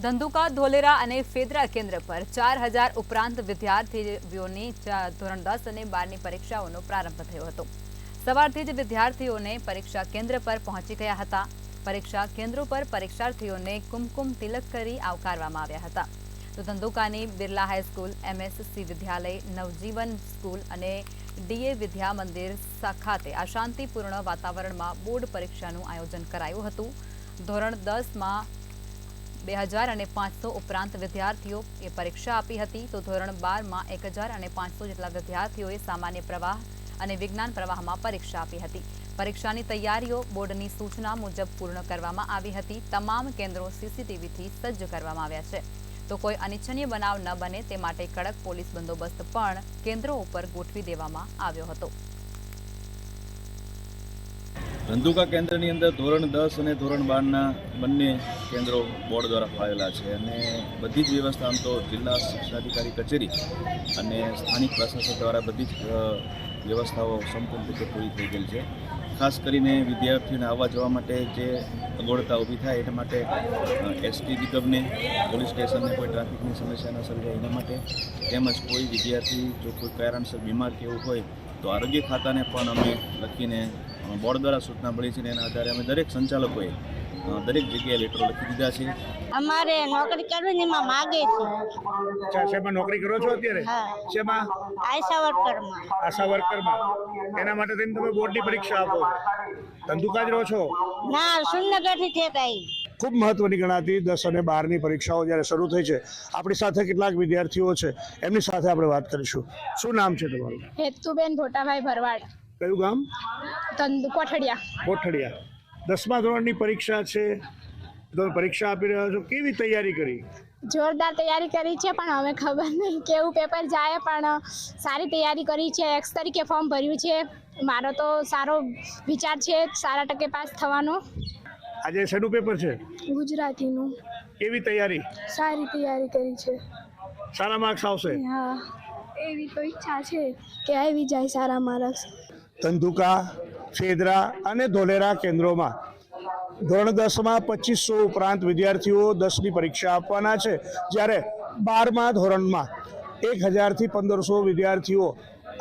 ધંધુકા ધોલેરા અને ફેદરા કેન્દ્ર પર 4000 ઉપરાંત વિદ્યાર્થીઓની ધોરણ 10 અને 12ની પરીક્ષાઓનો પ્રારંભ થયો હતો। સવારથી જ વિદ્યાર્થીઓને પરીક્ષા કેન્દ્ર પર પહોંચી ગયા હતા। પરીક્ષા કેન્દ્રો પર પરીક્ષાર્થીઓને કુમકુમ તિલક કરી આવકારવામાં આવ્યા હતા। તો ધંધુકાની બિરલા હાઈસ્કૂલ, એમએસસી વિદ્યાલય, નવજીવન સ્કૂલ અને ડીએ વિદ્યા મંદિર ખાતે આ શાંતિપૂર્ણ વાતાવરણમાં બોર્ડ પરીક્ષાનું આયોજન કરાયું હતું। ધોરણ 10માં 2500 ઉપરાંત વિદ્યાર્થીઓએ પરીક્ષા આપી હતી, તો ધોરણ 12માં 1500 જેટલા વિદ્યાર્થીઓએ સામાન્ય પ્રવાહ અને વિજ્ઞાન પ્રવાહમાં પરીક્ષા આપી હતી। પરીક્ષાની તૈયારીઓ બોર્ડની સૂચના મુજબ પૂર્ણ કરવામાં આવી હતી। તમામ કેન્દ્રો સીસીટીવીથી સજ્જ કરવામાં આવ્યા છે, તો કોઈ અનિચ્છનીય બનાવ ન બને તે માટે કડક પોલીસ બંદોબસ્ત પણ કેન્દ્રો ઉપર ગોઠવી દેવામાં આવ્યો હતો। ધંધુકા કેન્દ્રની અંદર ધોરણ 10 અને ધોરણ 12ના બંને કેન્દ્રો બોર્ડ દ્વારા ફાળવેલા છે અને બધી જ વ્યવસ્થા આમ તો જિલ્લા શિક્ષણાધિકારી કચેરી અને સ્થાનિક પ્રશાસન દ્વારા બધી જ વ્યવસ્થાઓ સંપૂર્ણ રીતે પૂરી થઈ ગઈ છે। ખાસ કરીને વિદ્યાર્થીઓને આવવા જવા માટે જે અગવડતા ઊભી થાય એના માટે એસટી નિગમને, પોલીસ સ્ટેશનને કોઈ ટ્રાફિકની સમસ્યા ન સર્જાય એના માટે, તેમજ કોઈ વિદ્યાર્થી જો કોઈ કારણસર બીમાર કે એવું હોય તો આરોગ્ય ખાતાને પણ અમે લખીને બોર્ડ દ્વારા સૂચના મળી છે, એના આધારે અમે દરેક સંચાલકોએ દરેક જગ્યાએ લેટરો લખી દીધા છે। અમારે નોકરી કરવી એમાં માગે છે। અચ્છા, શેમાં નોકરી કરો છો અત્યારે? શેમાં? આશા વર્કરમાં। આશા વર્કરમાં। એના માટે થઈને તમે બોર્ડની પરીક્ષા આપો છો? ધંધુકા જ રહો છો? ના, સુરનગરથી ઠેક આવી। ખૂબ મહત્વની ગણાતી 10 અને 12ની પરીક્ષાઓ જ્યારે શરૂ થઈ છે, આપણી સાથે કેટલાક વિદ્યાર્થીઓ છે, એમની સાથે આપણે વાત કરીશું। શું નામ છે તમારું? હેતુબેન ભોટાભાઈ ભરવાડ, કયું ગામ? કોઠડિયા। કોઠડિયા। 10મા ધોરણની પરીક્ષા છે, તમે પરીક્ષા આપી રહ્યા છો, કેવી તૈયારી કરી? જોરદાર તૈયારી કરી છે, પણ હવે ખબર નહીં કેવું પેપર જાય, પણ સારી તૈયારી કરી છે। એક્સ તરીકે ફોર્મ ભર્યું છે। મારો તો સારો વિચાર છે સારા ટકે પાસ થવાનો। આજે શેનું પેપર છે? ગુજરાતીનું। કેવી તૈયારી? સારી તૈયારી કરી છે। સારા માર્ક્સ આવશે? હા, એવી તો ઈચ્છા છે કે આવી જાય સારા માર્ક્સ। ધંધુકા, ફેદરા અને ધોલેરા કેન્દ્રોમાં ધોરણ 10માં 2500 ઉપરાંત વિદ્યાર્થીઓ 10ની પરીક્ષા આપવાના છે, જ્યારે 12મા ધોરણમાં 1000થી 1500 વિદ્યાર્થીઓ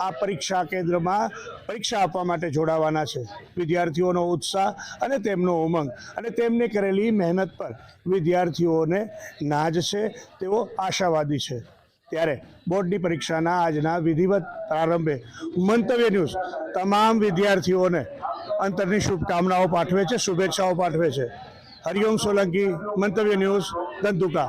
આ પરીક્ષા કેન્દ્રમાં પરીક્ષા આપવા માટે જોડાવાના છે। વિદ્યાર્થીઓનો ઉત્સાહ અને તેમનો ઉમંગ અને તેમને કરેલી મહેનત પર વિદ્યાર્થીઓને નાજ છે, તેઓ આશાવાદી છે। ત્યારે બોર્ડની પરીક્ષાના આજના વિધિવત પ્રારંભે મંતવ્ય ન્યૂઝ તમામ વિદ્યાર્થીઓને અંતરની શુભકામનાઓ પાઠવે છે, શુભેચ્છાઓ પાઠવે છે। હરિઓમ સોલંકી, મંતવ્ય ન્યૂઝ, ધંધુકા।